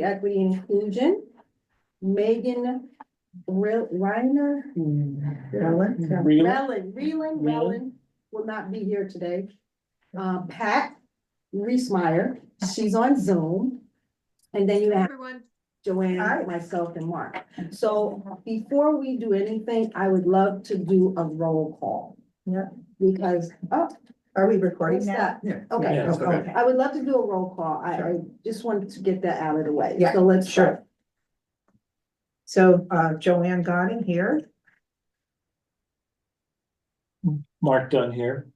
Equity and Inclusion. Megan Reiner, Rellin will not be here today. Pat Reesmeyer, she's on Zoom. And then you have Everyone, Joanne, myself, and Mark. So before we do anything, I would love to do a roll call. Yeah. Because, Are we recording what's now? that? Yeah. Okay. Yeah, it's okay. I would love to do a roll call. I just wanted to get that out of the way. Yeah, So let's sure. start. So, Joanne Godin here. Mark Dunn here.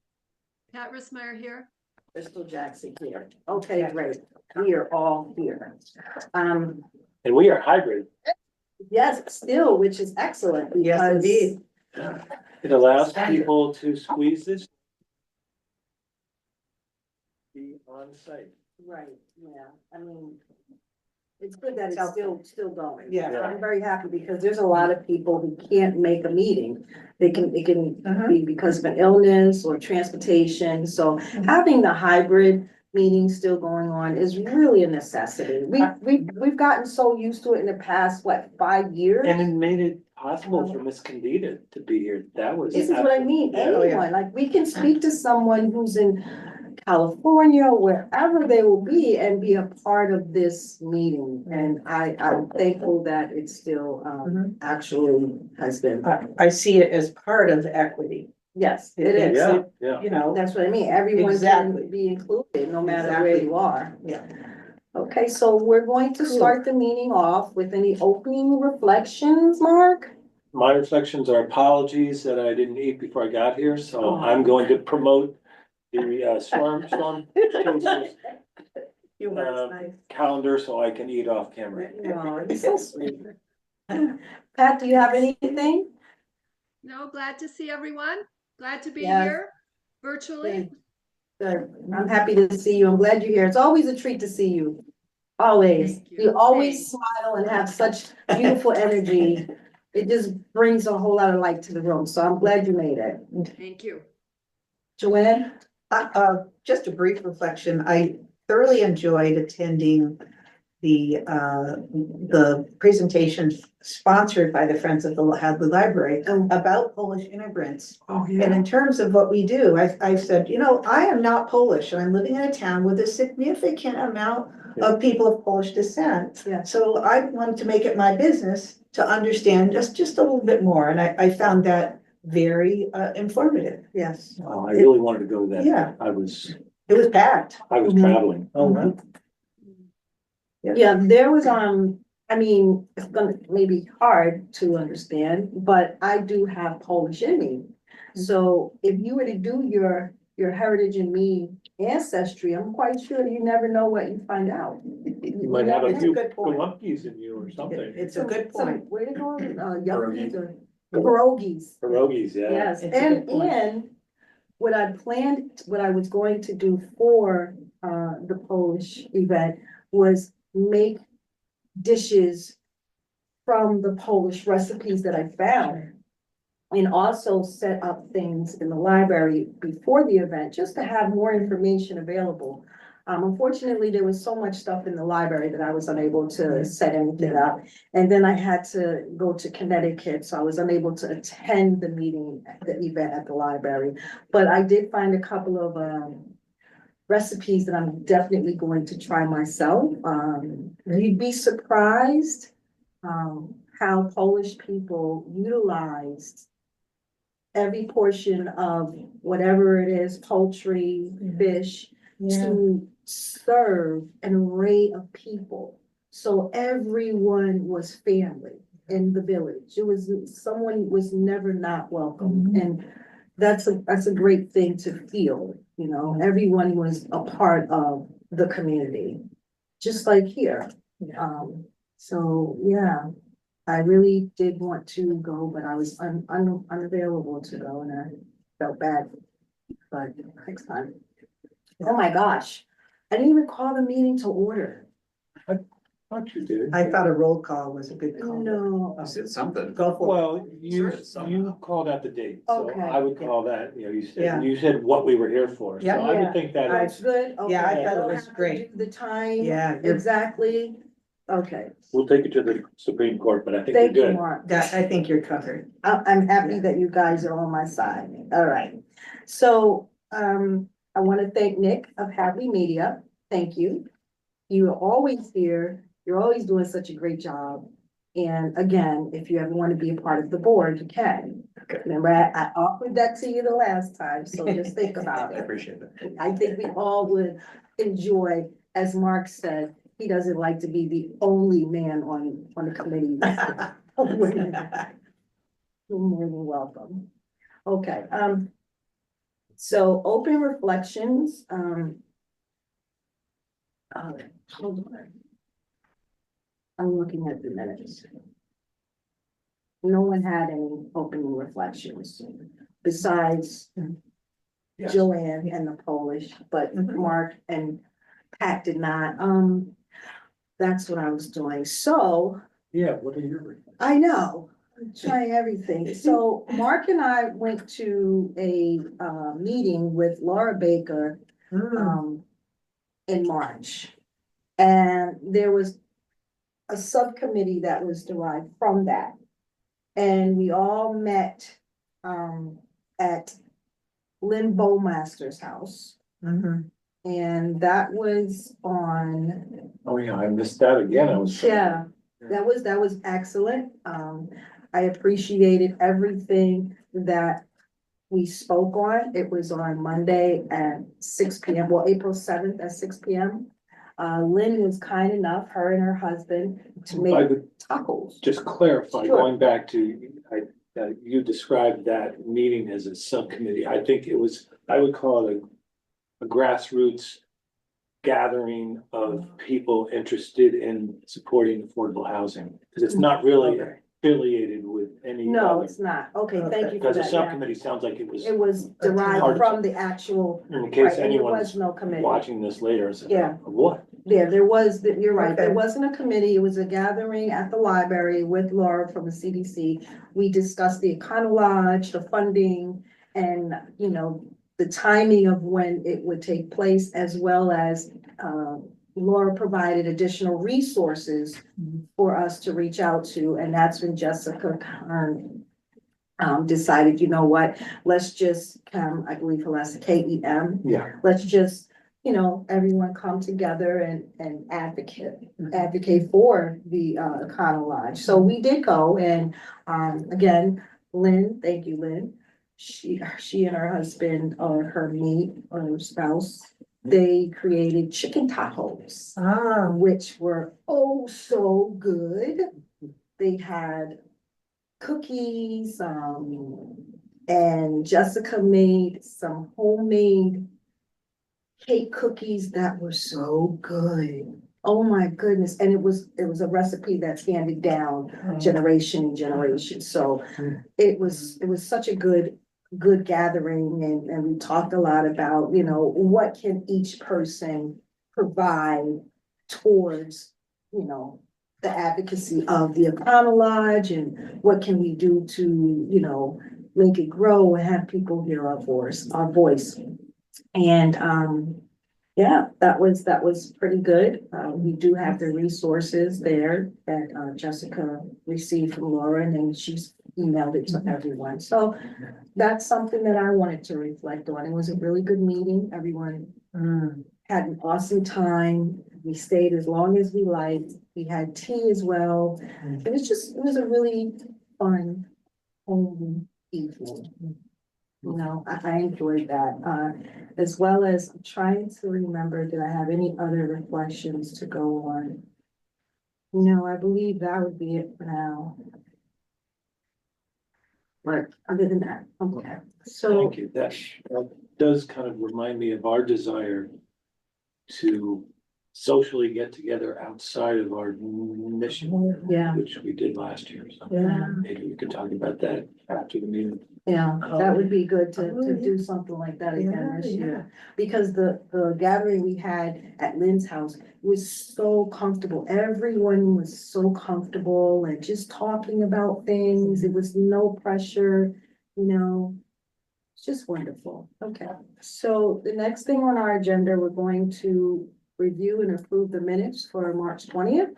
Pat Rissmeyer here. Crystal Jackson here. Okay, great. We are all here. And we are hybrid. Yes, still, which is excellent. Yes, because- indeed. It allows people to squeeze this. Be on site. Right, yeah, I mean, it's good that it's still going. Yeah. I'm very happy because there's a lot of people who can't make a meeting. It can be because of an illness or transportation, so having the hybrid meeting still going on is really a necessity. We've gotten so used to it in the past, 5 years? And it made it possible for Miss Candida to be here. That was. This is what I mean, absolutely- anyone, like, we can speak to someone who's in California, wherever they will be, and be a part of this meeting. And I'm thankful that it still, actually has been. I see it as part of equity, Yes, it is. Yeah, yeah. you know. That's what I mean, everyone Exactly. can be included, no matter where Exactly. you are. Yeah. Okay, so we're going to start the meeting off with any opening reflections, Mark? My reflections are apologies that I didn't eat before I got here, so Oh. I'm going to promote the storm chasers Nice. calendar so I can eat off camera. No, you're so sweet. Pat, do you have anything? No, glad to see everyone. Glad to be Yes. here virtually. Good. I'm happy to see you. I'm glad you're here. It's always a treat to see you. Always. Thank you. You always smile and have such beautiful energy. It just brings a whole lot of light to the room. So I'm glad you made it. Thank you. Joanne? Just a brief reflection. I thoroughly enjoyed attending the presentation sponsored by the Friends of the Hadley Library about Polish immigrants. Oh, And in terms of what we do, I said, I am not Polish and I'm living in a town with a significant amount of people of Polish descent. Yeah. So I wanted to make it my business to understand just a little bit more. And I found that very informative. Yes. Oh, I really wanted to go there. Yeah. I was It was packed. traveling. Oh, wow. Yeah, there was, I mean, it's gonna maybe hard to understand, but I do have Polish in me. So if you were to do your Heritage in Me ancestry, I'm quite sure you never know what you find out. You might have a It's a few good point. galunkies in you or something. It's a good point. Where they go, yuppies or pierogies. Pierogies, yeah. Yes, It's a and, good point. and what I planned, what I was going to do for, the Polish event was make dishes from the Polish recipes that I found. And also set up things in the library before the event, just to have more information available. Unfortunately, there was so much stuff in the library that I was unable to set anything up. And then I had to go to Connecticut, so I was unable to attend the meeting, the event at the library. But I did find a couple of, recipes that I'm definitely going to try myself. You'd be surprised, how Polish people utilized every portion of whatever it is, poultry, fish, to serve an array of people. So everyone was family in the village. Someone was never not welcome. And that's a great thing to feel, everyone was a part of the community, just like here. So, yeah, I really did want to go, but I was unavailable to go and I felt bad. But next time. Oh my gosh, I didn't even call the meeting to order. Thought you did. I thought a roll call was a good call. No, You said something. Go for it. Well, Sure, somehow. you called out the date, so Okay. I would call that, Yeah. you said what we were here for, so Yeah. I Yeah. would think that that's is. good. Yeah, I Okay, thought it don't was have to great. do The time. Yeah, you're- Exactly. Okay, We'll take it to the Supreme Court, but I think we're thank you, good. Mark. That, I think you're covered. I'm happy that you guys are on my side. All right. So, I want to thank Nick of Hadley Media. Thank you. You're always here. You're always doing such a great job. And again, if you ever want to be a part of the board, you can. Okay. Remember, I offered that to you the last time, so just think about I it. appreciate that. I think we all would enjoy, as Mark said, he doesn't like to be the only man on the committee. You're more than welcome. Okay, so open reflections, hold on. I'm looking at the minutes. No one had any open reflections besides Yes. Joanne and the Polish, but Mhm. Mark and Pat did not, that's what I was doing, so. Yeah, what are your? I know, I'm trying everything. So Mark and I went to a meeting with Laura Baker in March. And there was a subcommittee that was derived from that. And we all met at Lynn Bowmaster's house. Mhm. And that was on, Oh, yeah, I missed that again. I was. yeah, that was excellent. I appreciated everything that we spoke on. It was on Monday at 6 p.m., well, April 7th at 6 p.m. Lynn was kind enough, her and her husband, to I make would tacos. just clarify, Sure. going back to, you described that meeting as a subcommittee. I think it was, I would call it a grassroots gathering of people interested in supporting affordable housing. Because it's not really Okay. affiliated with any No, other. it's not. Okay, thank you for Because the that. Yeah. subcommittee sounds like it was, It was A derived part- from the actual, in right, case and there was anyone's no committee. watching this later, it's Yeah. what? There was, you're right, there Okay. wasn't a committee, it was a gathering at the library with Laura from the CDC. We discussed the Econo Lodge, the funding, and, you know, the timing of when it would take place, as well as, Laura provided additional resources for us to reach out to, and that's when Jessica Kern decided, you know what, let's just come, I believe her last KEM, Yeah. let's just, you know, everyone come together and advocate for the Econo Lodge. So we did go, and again, Lynn, thank you, Lynn. She and her husband, or her mate, or her spouse, they created chicken tacos, which were oh so good. They had cookies, and Jessica made some homemade cake cookies that were so good. Oh my goodness, and it was a recipe that's handed down generation and generation, so it was such a good gathering, and we talked a lot about, you know, what can each person provide towards, you know, the advocacy of the Econo Lodge, and what can we do to, you know, make it grow and have people hear our voice. And yeah, that was pretty good. We do have the resources there that Jessica received from Laura, and then she's emailed it to everyone. So that's something that I wanted to reflect on. It was a really good meeting. Everyone had an awesome time. We stayed as long as we liked. We had tea as well. It was a really fun home evening. You know, I enjoyed that, as well as I'm trying to remember, did I have any other reflections to go on? No, I believe that would be it for now. But other than that, okay, so, Thank you. That does kind of remind me of our desire to socially get together outside of our mission, yeah, which we did last year. So yeah, maybe we could talk about that after the meeting. yeah, that would be good to do something like that again this year. Because the gathering we had at Lynn's house was so comfortable. Everyone was so comfortable and just talking about things. It was no pressure, you know. It's just wonderful. Okay, so the next thing on our agenda, we're going to review and approve the minutes for March 20th.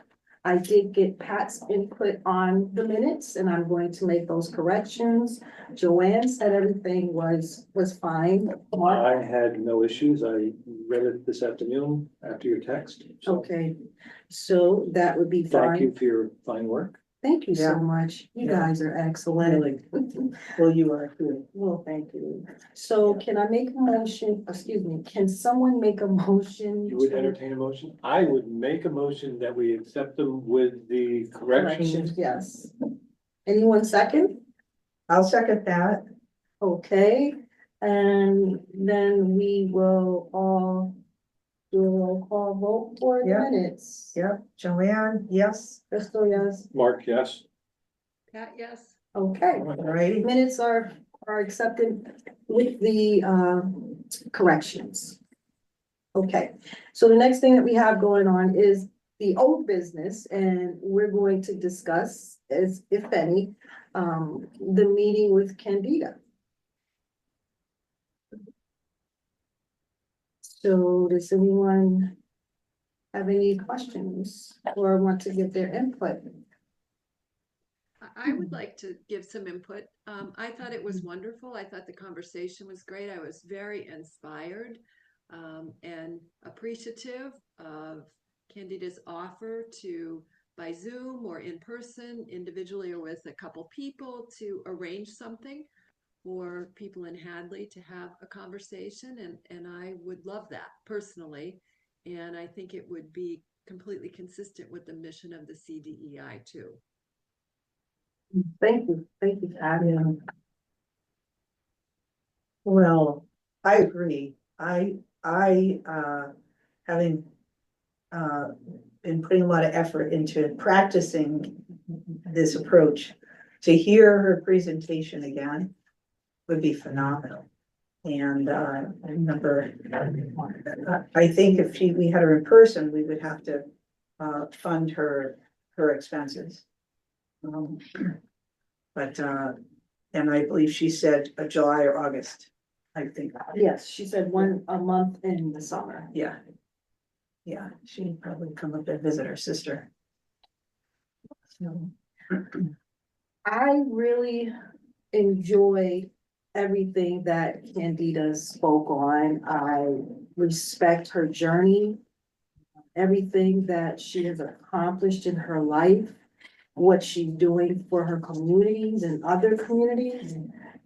I did get Pat's input on the minutes and I'm going to make those corrections. Joanne said everything was fine. Mark? I had no issues. I read it this afternoon after your text. So Okay, so that would be thank you fine. for your fine work. Thank you so Yeah. much. You Yeah. guys are excellent. Well, you are too. Well, thank you. So can I make a motion, excuse me, can someone make a motion? You would to- entertain a motion? I would make a motion that we accept them with the corrections. Yes. Anyone second? I'll second that. Okay, and then we will all do a roll call vote for the Yeah. minutes. Yep, Joanne, yes. Crystal, yes. Mark, yes? Pat, yes. Okay. Alrighty. Minutes are accepted with the corrections. Okay, so the next thing that we have going on is the old business, and we're going to discuss, as if any, the meeting with Candida. So does anyone have any questions or want to give their input? I would like to give some input. I thought it was wonderful. I thought the conversation was great. I was very inspired and appreciative of Candida's offer to, by Zoom or in person, individually or with a couple people, to arrange something for people in Hadley to have a conversation. And I would love that personally. And I think it would be completely consistent with the mission of the CDEI too. Thank you, Pat. Yeah. Well, I agree. Having been putting a lot of effort into practicing this approach, to hear her presentation again would be phenomenal. And I remember, I think if we had her in person, we would have to fund her expenses. But and I believe she said July or August, I think. Yes, she said a month in the summer. Yeah. Yeah, she'd probably come up and visit her sister. So, I really enjoy everything that Candida spoke on. I respect her journey, everything that she has accomplished in her life, what she's doing for her communities and other communities,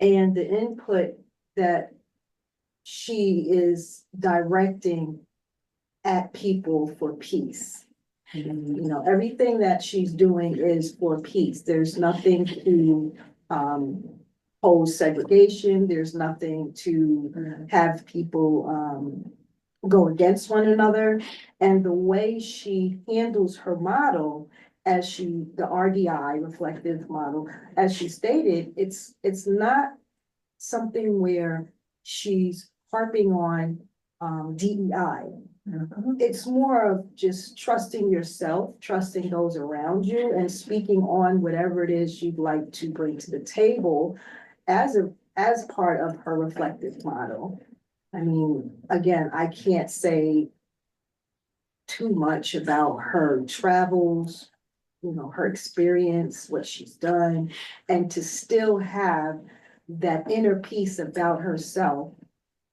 and the input that she is directing at people for peace. You know, everything that she's doing is for peace. There's nothing to pose segregation. There's nothing to have people go against one another. And the way she handles her model, the RDI reflective model, as she stated, it's not something where she's harping on DEI. It's more of just trusting yourself, trusting those around you, and speaking on whatever it is you'd like to bring to the table as part of her reflective model. I mean, again, I can't say too much about her travels, you know, her experience, what she's done, and to still have that inner peace about herself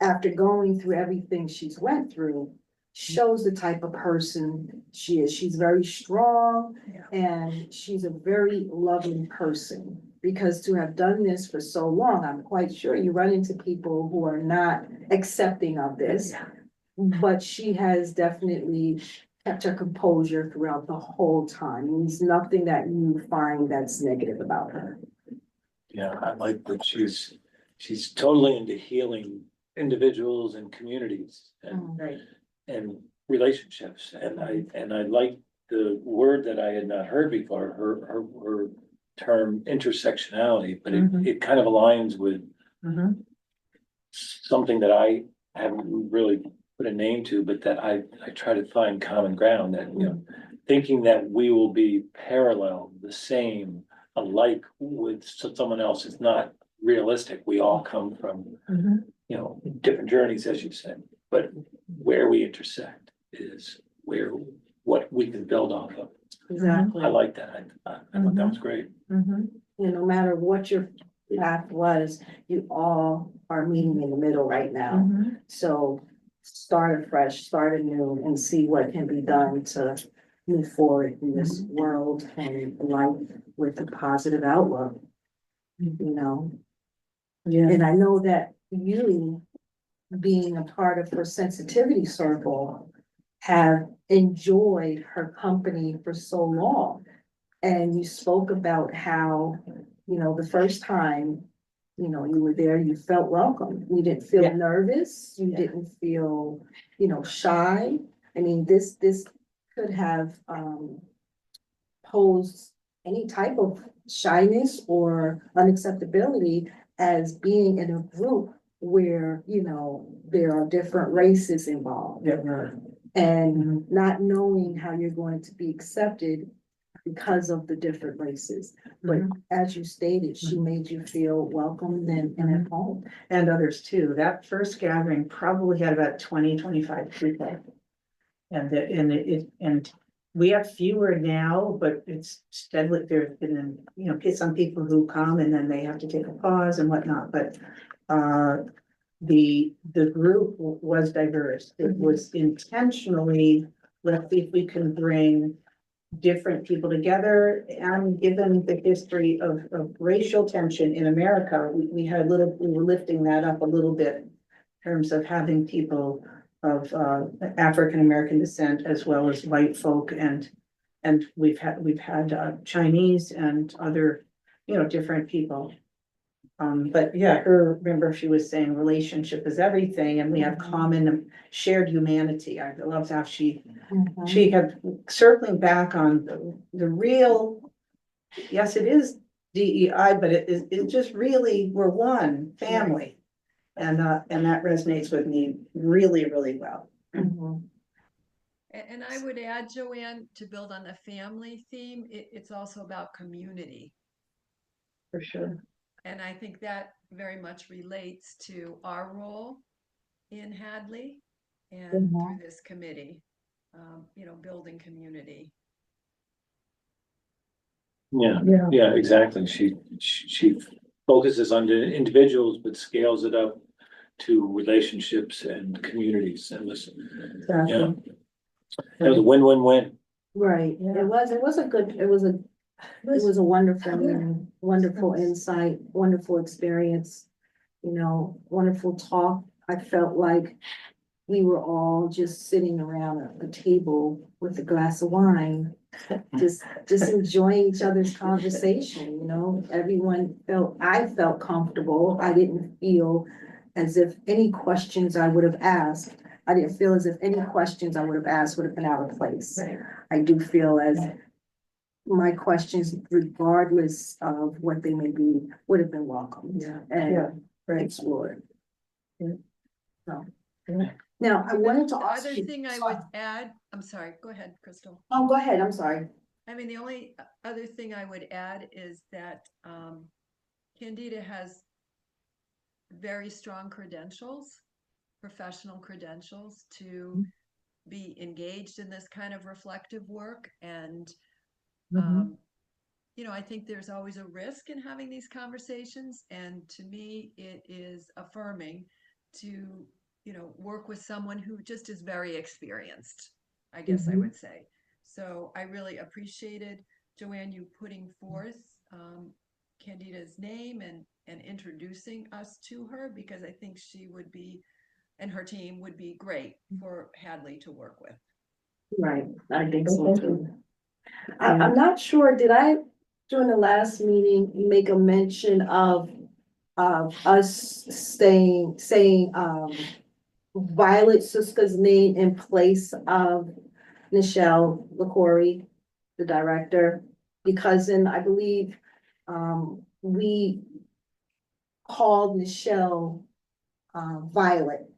after going through everything she's went through, shows the type of person she is. She's very strong and she's a very loving person. Because to have done this for so long, I'm quite sure you run into people who are not accepting of this. But she has definitely kept her composure throughout the whole time. There's nothing that you find that's negative about her. Yeah, I like that she's totally into healing individuals and communities Right. and relationships. And I like the word that I had not heard before, her term intersectionality, but it kind of aligns with something that I haven't really put a name to, but that I try to find common ground, that, you know, thinking that we will be parallel, the same, alike with someone else is not realistic. We all come from, you know, different journeys, as you said, but where we intersect is what we can build off of. exactly. I like that. I thought that was great. Mhm. You know, no matter what your path was, you all are meeting in the middle right now. Mhm. So start afresh, start anew and see what can be done to move forward in this world and life with a positive outlook. You know, Yeah, and I know that you being a part of her sensitivity circle have enjoyed her company for so long. And you spoke about how, you know, the first time, you know, you were there, you felt welcome. You didn't feel Yeah. nervous. You Yeah. didn't feel, you know, shy. I mean, this could have posed any type of shyness or unacceptability as being in a group where, you know, there are different races involved. yeah, right. And not knowing how you're going to be accepted because of the different races. But Mhm. as you stated, she made you feel welcome and at home. And others too. That first gathering probably had about 20-25 people. And we have fewer now, but it's steadily, there's been, you know, some people who come and then they have to take a pause and whatnot, but the group was diverse. It was intentionally, let's see if we can bring different people together. And given the history of racial tension in America, we were lifting that up a little bit in terms of having people of African American descent as well as white folk, and we've had Chinese and other, you know, different people. But yeah, remember she was saying relationship is everything and we have common shared humanity. I love how she had circling back on the real, yes, it is DEI, but it just really, we're one family. And that resonates with me really, really well. Mhm. And I would add, Joanne, to build on the family theme, it's also about community. For sure. And I think that very much relates to our role in Hadley and through this committee, you know, building community. Yeah, Yeah. yeah, exactly. She focuses on the individuals, but scales it up to relationships and communities and listen. Yeah. Exactly. It was a win-win-win. Right, Yeah. it was a wonderful meeting, wonderful insight, wonderful experience. You know, wonderful talk. I felt like we were all just sitting around a table with a glass of wine. Just enjoying each other's conversation, you know, I felt comfortable. I didn't feel as if any questions I would have asked. I didn't feel as if any questions I would have asked would have been out of place. I do feel as my questions, regardless of what they may be, would have been welcomed Yeah. and Right. explored. Yeah. So. Yeah. Now, I wanted to The ask other you. thing I would add, I'm sorry, go ahead, Crystal. Oh, go ahead, I'm sorry. I mean, the only other thing I would add is that Candida has very strong credentials, professional credentials to be engaged in this kind of reflective work. And, you know, I think there's always a risk in having these conversations. And to me, it is affirming to, you know, work with someone who just is very experienced, I guess I would say. So I really appreciated, Joanne, you putting forth Candida's name and introducing us to her, because I think she would be, and her team would be great for Hadley to work with. Right, I think so too. I'm not sure, did I, during the last meeting, make a mention of us saying, Violet Suska's name in place of Nichelle LaCory, the director? Because then I believe, we called Nichelle, Violet.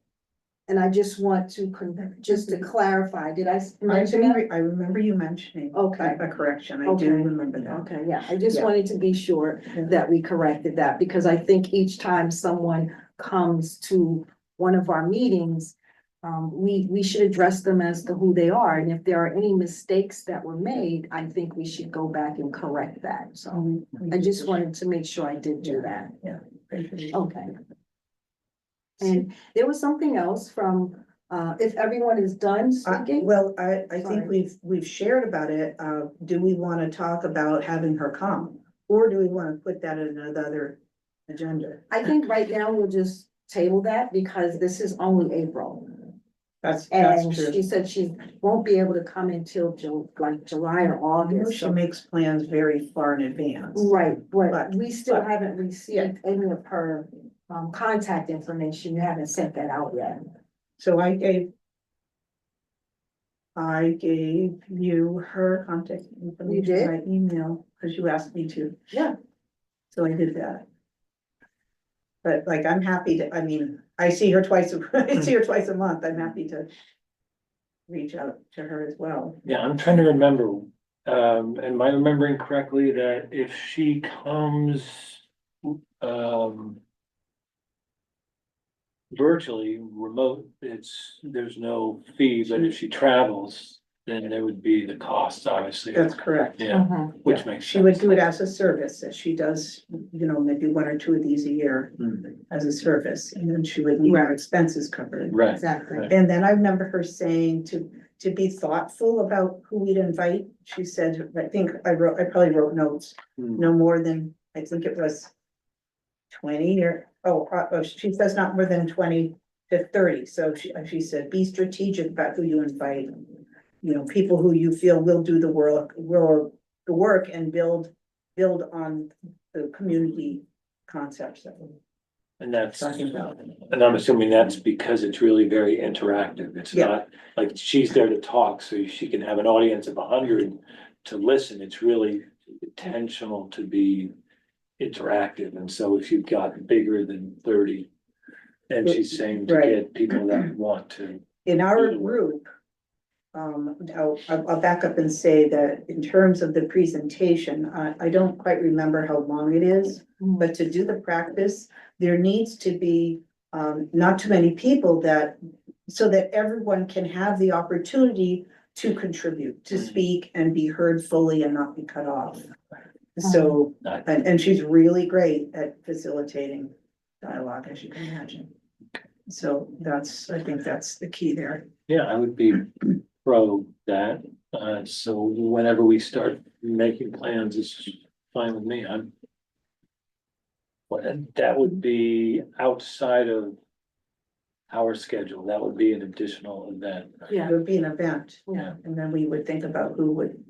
And I just want to, just to clarify, did I mention that? I remember you mentioning. Okay. A correction, I do Okay. remember that. Okay, yeah, I just Yeah. wanted to be sure Yeah. that we corrected that, because I think each time someone comes to one of our meetings, we should address them as to who they are, and if there are any mistakes that were made, I think we should go back and correct that, so. I just wanted to make sure I did do that. Okay. And there was something else from, if everyone is done speaking, Well, I think Sorry. we've shared about it. Do we want to talk about having her come? Or do we want to put that in another agenda? I think right now we'll just table that because this is only April. That's And true. she said she won't be able to come until July or I know August. she so- makes plans very far in advance. Right, but But- we still but- haven't received any of her contact information. You haven't sent that out yet. So I gave you her contact information did? by email, because you asked me to. Yeah. So I did that. But like, I'm happy to, I mean, I see her twice, I see her twice a month. I'm happy to reach out to her as well. Yeah, I'm trying to remember, am I remembering correctly that if she comes, um. Virtually remote, there's no fee, but if she travels, then there would be the costs, obviously. That's correct. Yeah, which Yeah. makes She would sense. do it as a service, as she does, maybe one or two of these a year Mm, as a service, and then she would need her expenses covered. Right, Exactly. And then I remember her saying to be thoughtful about who we'd invite. She said, I probably wrote notes, Mm, no more than, I think it was 20 she says not more than 20 to 30. So she said, be strategic about who you invite. People who you feel will do the work and build on the community concepts that we're and that's, talking about. and I'm assuming that's because it's really very interactive. It's Yeah. not like she's there to talk, so she can have an audience of 100 to listen. It's really intentional to be interactive, and so if you've got bigger than 30. And she's saying to Right. get people that want to. In our group, I'll back up and say that in terms of the presentation, I don't quite remember how long it is. But to do the practice, there needs to be, not too many people so that everyone can have the opportunity to contribute, to speak and be heard fully and not be cut off. So, and she's really great at facilitating dialogue, as you can imagine. So I think that's the key there. Yeah, I would be pro that, so whenever we start making plans, it's fine with me, that would be outside of our schedule, that would be an additional event. Yeah, It would be an event, yeah. and then we would think about who would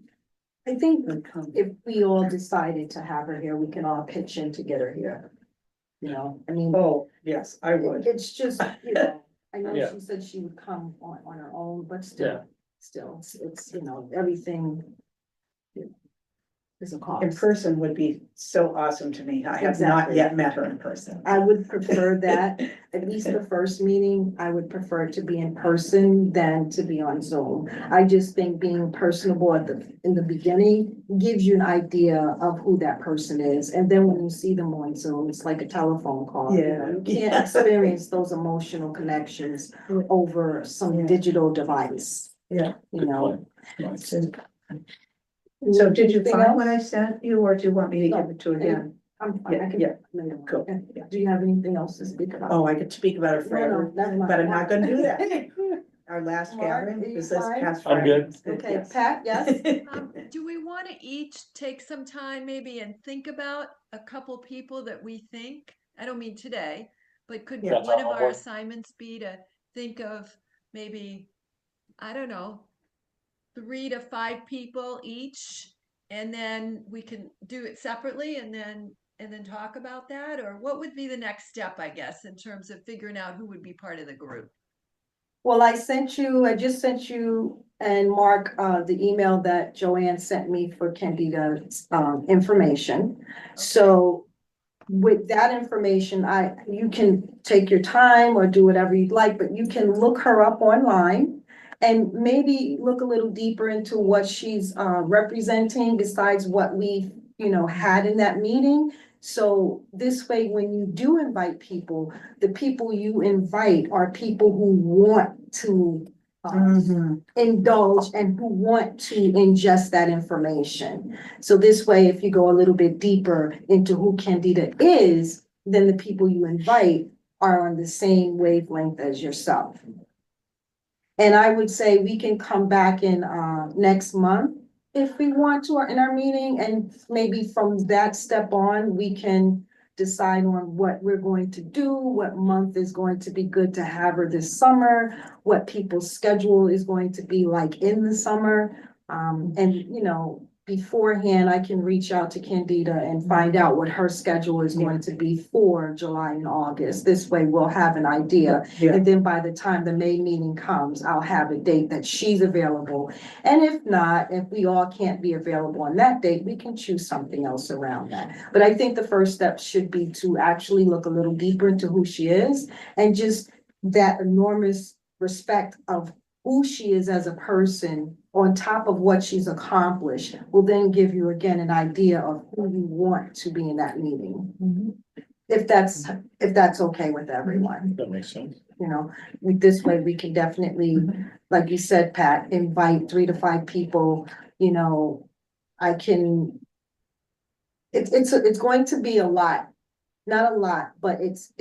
I think come. if we all decided to have her here, we can all pitch in to get her here. I mean. Oh, yes, I would. It's just, I know Yeah. she said she would come on her own, but Yeah. still, it's, everything. Is a In cost. person would be so awesome to me. I have not Exactly. yet met her in person. I would prefer that, at least the first meeting, I would prefer to be in person than to be on Zoom. I just think being personable in the beginning gives you an idea of who that person is, and then when you see them on Zoom, it's like a telephone call. Yeah. You can't experience those emotional connections Yeah. over some Yeah. digital device. Yeah. Good point. So did you Anything find else? what I sent you, or do you want me to No. give it to again? I'm fine, I can. Yeah, no, cool. okay. Do you have anything else to speak about? Oh, I could speak about it No, forever, never mind. but I'm not gonna do that. Our last Mark, gathering are you was this fine? past I'm Friday. good. Okay, Yes. Pat, yes? Do we want to each take some time maybe and think about a couple people that we think, I don't mean today, but could Yeah. one of our Homework. assignments be to think of maybe, I don't know, 3 to 5 people each? And then we can do it separately and then talk about that? Or what would be the next step, I guess, in terms of figuring out who would be part of the group? Well, I just sent you and Mark, the email that Joanne sent me for Candida's, information. So with that information, you can take your time or do whatever you'd like, but you can look her up online. And maybe look a little deeper into what she's representing besides what we, had in that meeting. So this way, when you do invite people, the people you invite are people who want to indulge and who want to ingest that information. So this way, if you go a little bit deeper into who Candida is, then the people you invite are on the same wavelength as yourself. And I would say we can come back in next month if we want to, in our meeting, and maybe from that step on, we can decide on what we're going to do, what month is going to be good to have her this summer, what people's schedule is going to be like in the summer. And you know, beforehand, I can reach out to Candida and find out what her schedule is going to be for July and August. This way we'll have an idea. Yeah, And then by the time the May meeting comes, I'll have a date that she's available. And if not, if we all can't be available on that date, we can choose something else around that. But I think the first step should be to actually look a little deeper into who she is and just that enormous respect of who she is as a person on top of what she's accomplished will then give you again an idea of who you want to be in that meeting. If that's okay with everyone. That makes sense. You know, this way we can definitely, like you said, Pat, invite 3 to 5 people, you know, I can. It's going to be a lot, not a lot, but it's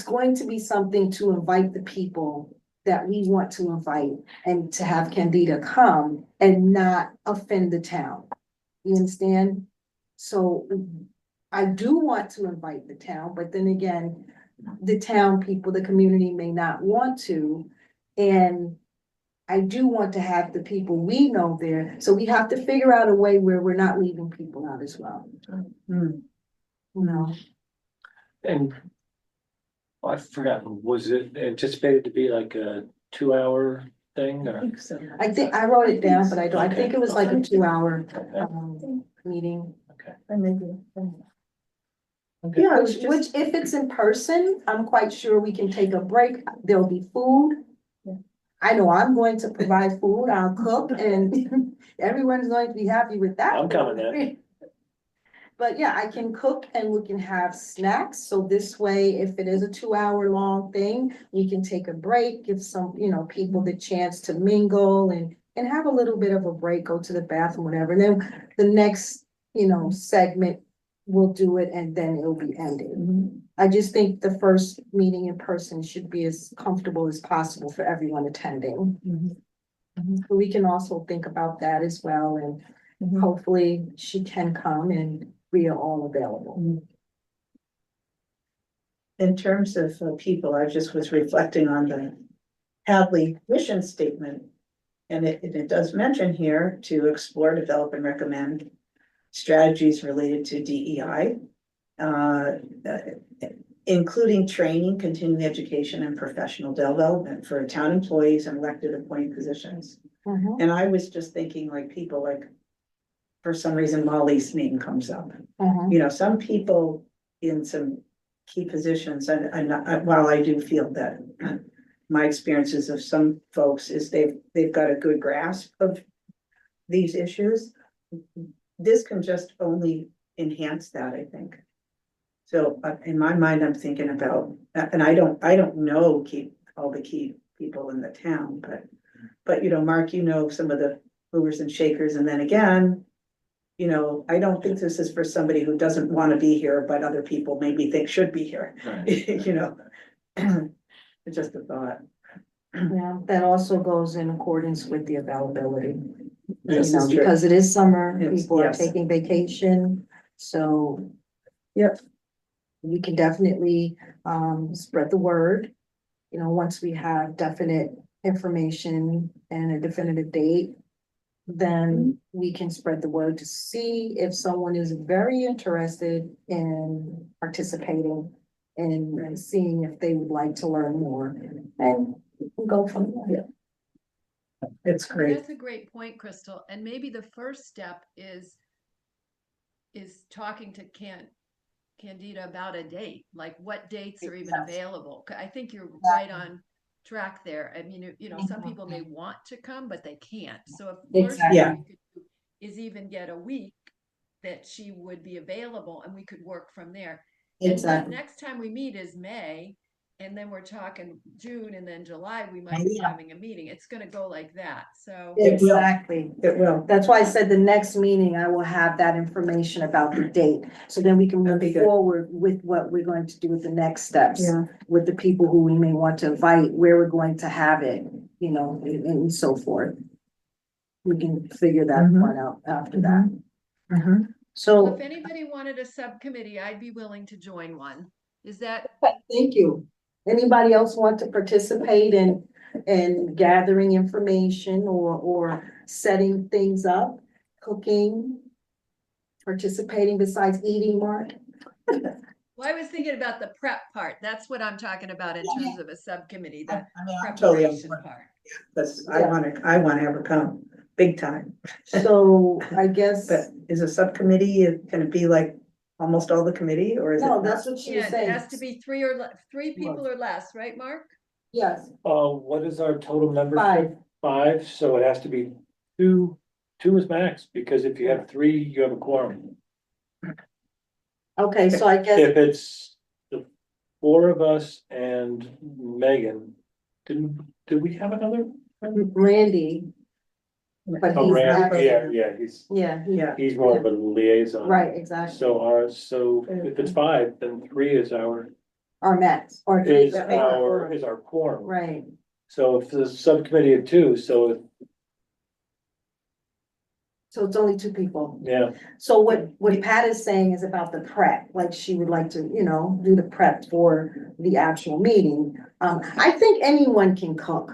going to be something to invite the people that we want to invite and to have Candida come and not offend the town. You understand? So I do want to invite the town, but then again, the town people, the community may not want to. And I do want to have the people we know there. So we have to figure out a way where we're not leaving people out as well. Mm. You know, And I've forgotten, was it anticipated to be like a 2-hour thing I or? think so. I think I wrote it down, but I think it was like a 2-hour Okay, meeting. okay. I maybe. Okay. Yeah, I was Which just, if it's in person, I'm quite sure we can take a break. There'll be food. Yeah. I know I'm going to provide food. I'll cook and everyone's going to be happy with that. I'm coming in. But yeah, I can cook and we can have snacks. So this way, if it is a 2-hour long thing, we can take a break, give some, you know, people the chance to mingle and have a little bit of a break, go to the bathroom, whatever. And then the next, you know, segment, we'll do it and then it'll be ended. I just think the first meeting in person should be as comfortable as possible for everyone attending. We can also think about that as well, and hopefully she can come and we are all available. in terms of people, I just was reflecting on the Hadley mission statement. And it does mention here to explore, develop and recommend strategies related to DEI. Including training, continuing education and professional development for town employees and elected appointed positions. And I was just thinking like people like, for some reason Molly's name comes up. You know, some people in some key positions, and while I do feel that my experiences of some folks is they've got a good grasp of these issues. This can just only enhance that, I think. So in my mind, I'm thinking about, and I don't know all the key people in the town, but you know, Mark, you know, some of the movers and shakers, and then again, you know, I don't think this is for somebody who doesn't want to be here, but other people maybe think should be here, you know. It's just a thought. Yeah, that also goes in accordance with the availability. This You know, is true. because it is summer, Yes, people are yes. taking vacation, so. Yep. We can definitely spread the word. You know, once we have definite information and a definitive date, then we can spread the word to see if someone is very interested in participating and seeing if they would like to learn more and go from there. It's great. That's a great point, Crystal. And maybe the first step is talking to Candida about a date, like what dates are even available. I think you're right on track there. I mean, you know, some people may want to come, but they can't. So if first Exactly. thing we could do is even get a week that she would be available and we could work from there. And Exactly. next time we meet is May, and then we're talking June, and then July, we might be Yeah. having a meeting. It's gonna go like that, so. It will. Exactly. It will. That's why I said the next meeting, I will have that information about the date. So then we can That'd be move good. forward with what we're going to do with the next steps. Yeah. With the people who we may want to invite, where we're going to have it, you know, and so forth. We can figure that Mhm. one out after that. Mhm. So So, if anybody wanted a subcommittee, I'd be willing to join one. Is that, thank you. Anybody else want to participate in gathering information or setting things up, cooking? Participating besides eating, Mark? well, I was thinking about the prep part. That's what I'm talking about in terms of a subcommittee, the I mean, I'm totally on preparation board, part. because Yeah. I wanna have her come, big time. So I guess, But is a subcommittee gonna be like almost all the committee, or is it no, not? that's what she was Yeah, it saying. has to be three people or less, right, Mark? Yes, What is our total membership? 5. 5, so it has to be 2, 2 is max, because if you have 3, you have a quorum. Okay, so I guess, If it's the 4 of us and Megan, did we have another? Randy, but Oh, he's Randy, absent. yeah, he's, Yeah, Yeah, he's more of a liaison. right, exactly. So if it's 5, then 3 is our, Or max, or. is that makes our quorum. Right, So if the subcommittee of 2, so if, so it's only 2 people. yeah, So what Pat is saying is about the prep, like she would like to, you know, do the prep for the actual meeting. I think anyone can cook.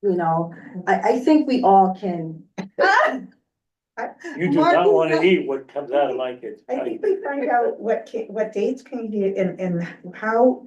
You know, I think we all can. you do Mark not is wanna not- eat what comes out of my kitchen. I think we find out what dates can you, and how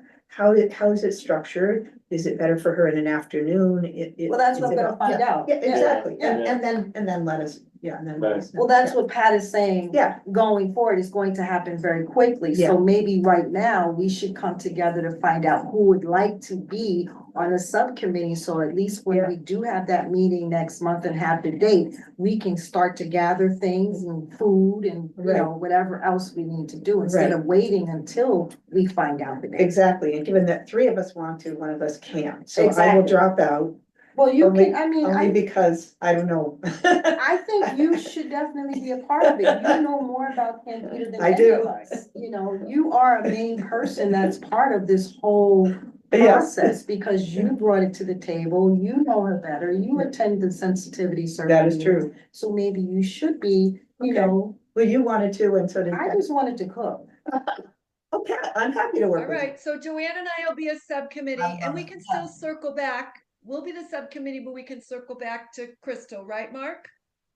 is it structured? Is it better for her in an afternoon? Well, that's what I'm gonna find out. Yeah, exactly, Yeah. and then let us, and then let us know. Well, that's what Pat is saying. Yeah. Going forward is going to happen very quickly. So Yeah. maybe right now, we should come together to find out who would like to be on a subcommittee. So at least when Yeah. we do have that meeting next month and have the date, we can start to gather things and food and, you know, whatever else we need to do instead of waiting until we find out the date. Exactly, and given that 3 of us want to, 1 of us can't, so I will Exactly. drop out, Well, you Only- can, I mean, only I, because I don't know. I think you should definitely be a part of it. You know more about Candida than I any do. of us. You know, you are a main person that's part of this whole Yeah. process because you brought it to the table. You know her better. You Yeah. attend the sensitivity survey. That is true. So maybe you should be, you Okay. know, Well, you wanted to, and so did. I just wanted to cook. Okay, I'm happy to All work with you. right, so Joanne and I will be a subcommittee, I and we love can it, still yes. circle back. We'll be the subcommittee, but we can circle back to Crystal, right, Mark?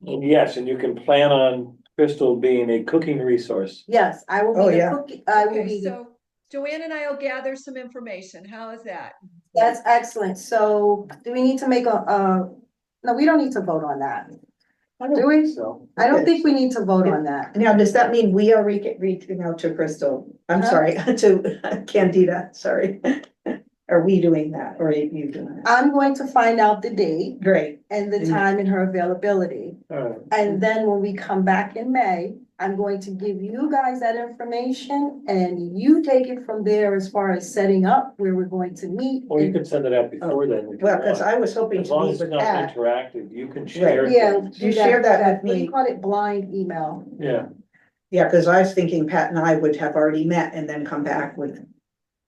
And yes, and you can plan on Crystal being a cooking resource. Yes, I will Oh, be the yeah. cookie, I will Okay, be the, so Joanne and I will gather some information. How is that? that's excellent. So do we need to make no, we don't need to vote on that. Do we? So, I don't Okay. think we need to vote on that. Now, does that mean we are reaching out to Crystal? I'm Uh-huh. sorry, to Candida, sorry. Are we doing that, or are you doing that? I'm going to find out the date Great, and the And- time and her availability. all right. And then when we come back in May, I'm going to give you guys that information and you take it from there as far as setting up where we're going to meet. Or you can send it out before then. if you well, because want. I was hoping As to long as meet it's with not Pat. interactive, you can share. Yeah. things. You share that with What do me. you call it? Blind email. Yeah, Yeah, because I was thinking Pat and I would have already met and then come back with,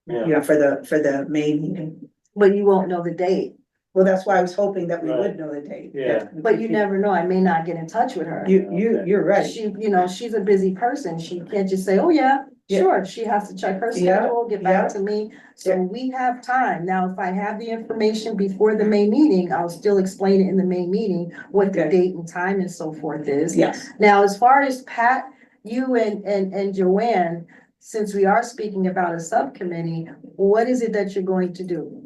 yeah. you know, for the main meeting. But you won't know the date. Well, that's why I was hoping that we Right. would know the date. Yeah. But you never know. I may not get in touch with her. You're right. She, you know, she's a busy person. She can't just say, oh, yeah, Yeah. sure. She has to check her Yeah, schedule, get back yeah. to me. So Yeah. we have time. Now, if I have the information before the May meeting, I'll still explain it in the May meeting, what the Okay. date and time and so forth is. Yes, Now, as far as Pat, you and Joanne, since we are speaking about a subcommittee, what is it that you're going to do?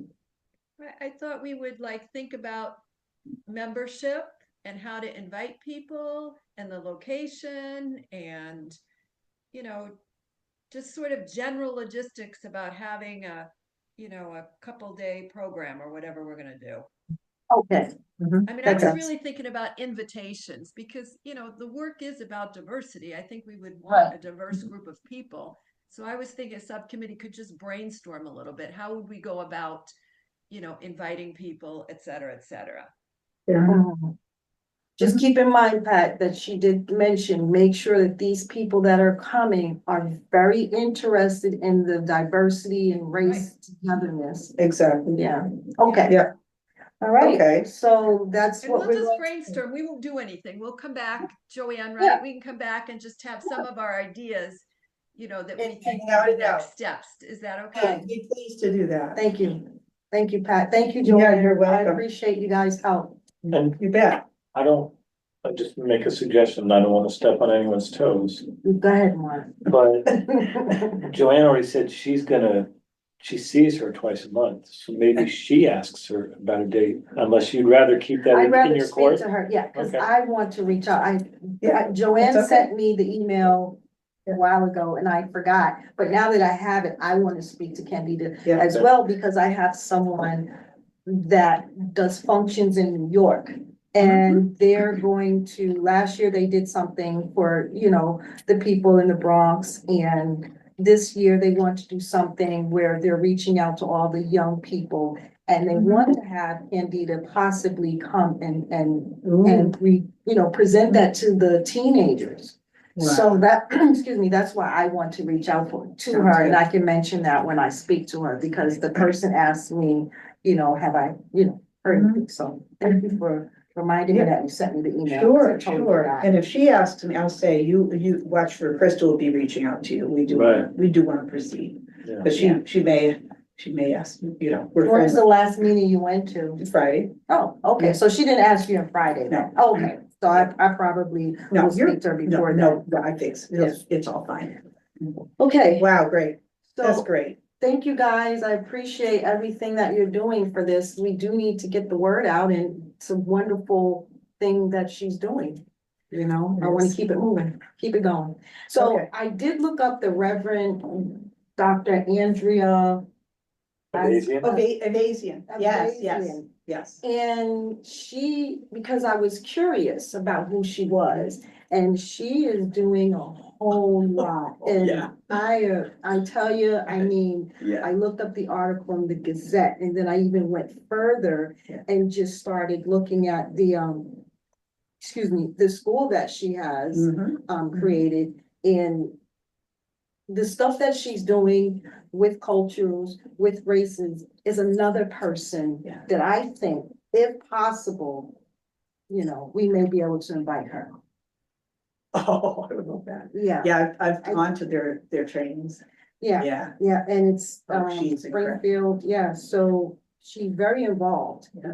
I thought we would like think about membership and how to invite people and the location and, you know, just sort of general logistics about having a, you know, a couple day program or whatever we're gonna do. Okay, I mean, I That's was us. really thinking about invitations because, the work is about diversity. I think we would want Right. a diverse group of people. So I was thinking a subcommittee could just brainstorm a little bit. How would we go about, inviting people, et cetera, et cetera. Mhm. Just keep in mind, Pat, that she did mention, make sure that these people that are coming are very interested in the diversity and race togetherness. Exactly. Yeah, okay. Yeah. All right, Okay. so that's And what we'll we're just going to. brainstorm. We won't do anything. We'll come back, Joanne, Yeah. right? We can come back and just have some of our ideas, that we And think hang would it be out. next steps. Is that okay? I'd be pleased to do that. Thank you. Thank you, Pat. Thank you, Yeah, Joanne. you're I welcome. appreciate you guys' help. And You bet. I just make a suggestion, I don't wanna step on anyone's toes, Go ahead, Mark. but Joanne already said she sees her twice a month, so maybe she asks her about a date, unless you'd rather keep that I'd in rather your speak court. to her, yeah, because Okay. I want to reach out. Yeah, Joanne it's okay. sent me the email a while ago and I forgot, but now that I have it, I want to speak to Candida Yeah. as well, because I have someone that does functions in New York. And they're going to, last year they did something for, the people in the Bronx. And this year they want to do something where they're reaching out to all the young people. And they want to have Candida possibly come and present that to the teenagers. So that, excuse me, that's why I want to reach out to her, and I can mention that when I speak to her, because the person asked me, have I, heard anything? So thank you for reminding me that you sent me the email. 'cause I Sure, totally sure. forgot. And if she asks me, I'll say, you watch for Crystal will be reaching out to you. We do want to proceed. Yeah. But she may ask, we're When was friends. the last meeting you went to? Friday. Oh, okay, Yeah. so she didn't ask you on Friday then? No. Okay, so I probably No, will speak to her No, before no, then. I think it's all fine. Okay, Wow, great. That's so great. thank you, guys. I appreciate everything that you're doing for this. We do need to get the word out, and it's a wonderful thing that she's doing. I want Yes. to keep it moving, keep it going. So Okay. I did look up the Reverend Dr. Andrea. Avazian? Avazian. Yes, yes, Avazian. yes. And because I was curious about who she was, and she is doing a whole lot. And Yeah. I tell you, Yeah. I looked up the article in the Gazette, and then I even went further Yeah. and just started looking at the, the school that she has, Mhm. created, and the stuff that she's doing with cultures, with races, is another person Yeah. that I think, if possible, we may be able to invite her. Oh, I would love that. Yeah, Yeah, I've gone to their trainings. yeah, Yeah. yeah, and it's, Oh, she's incredible. Springfield, yeah, so she's very involved Yeah.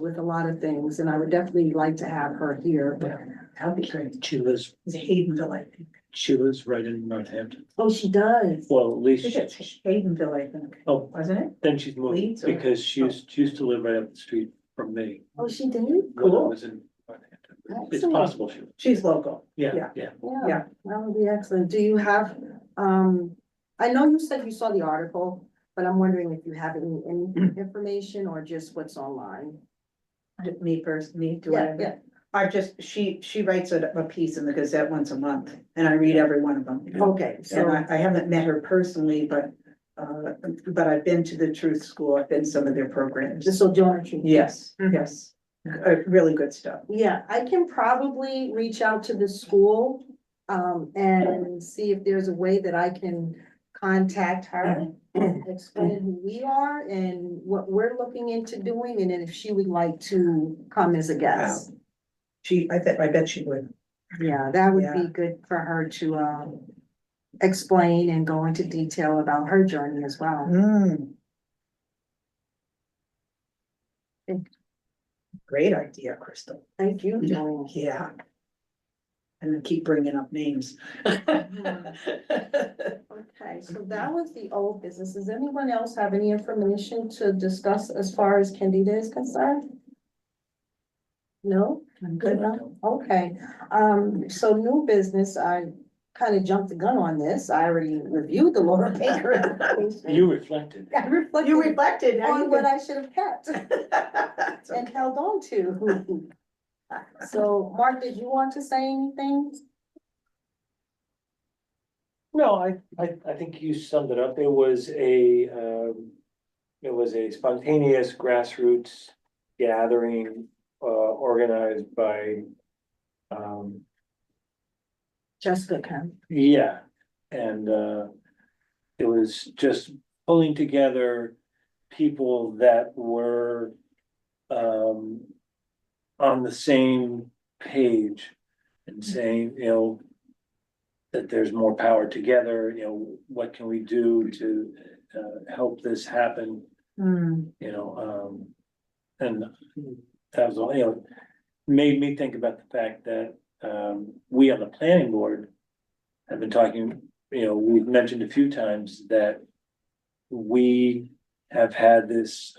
with a lot of things, and I would definitely like to have her here. Yeah, that'd be great. She lives, It's Haydenville, I think. she lives right in Northampton. Oh, she does. Well, at I least, think it's Haydenville, I think. Oh. Wasn't it? then she's moved, Leeds or- because she used to live right up the street from me. Oh, she did? When I Cool. was in Northampton. It's Excellent. possible she, She's local. yeah, Yeah. yeah. Yeah, Yeah. that would be excellent. Do you have, I know you said you saw the article, but I'm wondering if you have any information or just what's online? Me first, me, do Yeah, I? yeah. I just, she writes a piece in the Gazette once a month, and I read every one of them. Okay, And so, I haven't met her personally, but I've been to the Truth School, I've been to some of their programs. the Sojourner Truth. Yes, Mhm. yes, really good stuff. Yeah, I can probably reach out to the school, and see if there's a way that I can contact her. Explain who we are and what we're looking into doing, and then if she would like to come as a guest. I bet she would. Yeah, that would be Yeah. good for her to, explain and go into detail about her journey as well. Great idea, Crystal. Thank you, Joanne. Yeah. And then keep bringing up names. Okay, so that was the old business. Does anyone else have any information to discuss as far as Candida is concerned? No? I'm Good enough? Okay, so new business, I kind of jumped the gun on this. I already reviewed the Laura Baker application. You reflected. I reflected You reflected. now on you what can- I should have kept It's and okay. held on to. So, Mark, did you want to say anything? No, I think you summed it up. It was a spontaneous grassroots gathering, organized by, Jessica Kemp. yeah, and, it was just pulling together people that were, on the same page and saying, that there's more power together, what can we do to, help this happen, Hmm. and that was all, made me think about the fact that, we on the planning board have been talking, we've mentioned a few times that we have had this,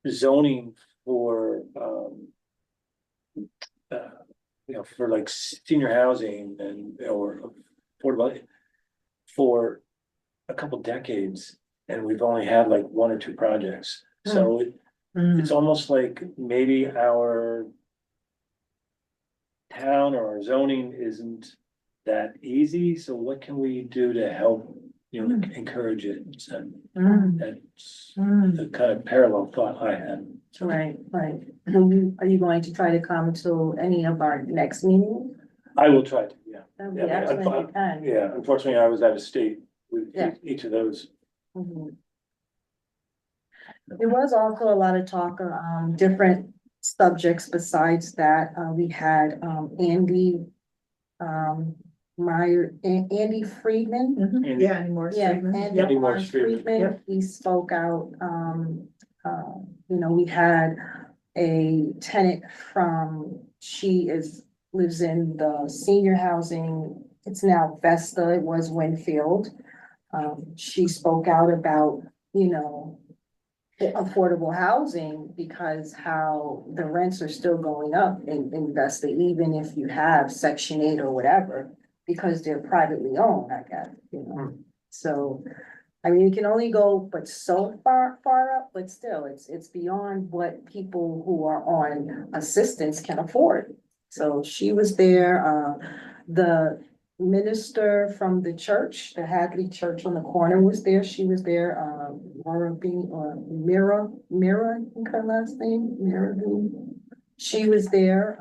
zoning for, for like senior housing and, or affordable for a couple decades, and we've only had like one or two projects. So Hmm. it's almost like maybe our town or our zoning isn't that easy, so what can we do to help, encourage it? And Hmm. that's Hmm. the kind of parallel thought I had. Right, right. Are you going to try to come to any of our next meetings? I will try to, yeah. That would be Yeah, excellent if you can. Yeah, unfortunately, I was out of state with Yeah. each of those. Mhm. There was also a lot of talk of, different subjects besides that. We had, Andy, Andy Friedman. Mhm. Yeah, any more Yeah, statements? Andy Yep. Andy Morris Morris Friedman. Friedman, Yep. he spoke out, we had a tenant from, lives in the senior housing, it's now Vesta, it was Winfield. She spoke out about, the affordable housing because how the rents are still going up in Vesta, even if you have Section 8 or whatever, because they're privately owned, I guess. So, I mean, you can only go but so far up, but still, it's beyond what people who are on assistance can afford. So she was there, the minister from the church, the Hadley Church on the corner was there, she was there, Laura B, or Mira, I think her last name, Mira B. She was there,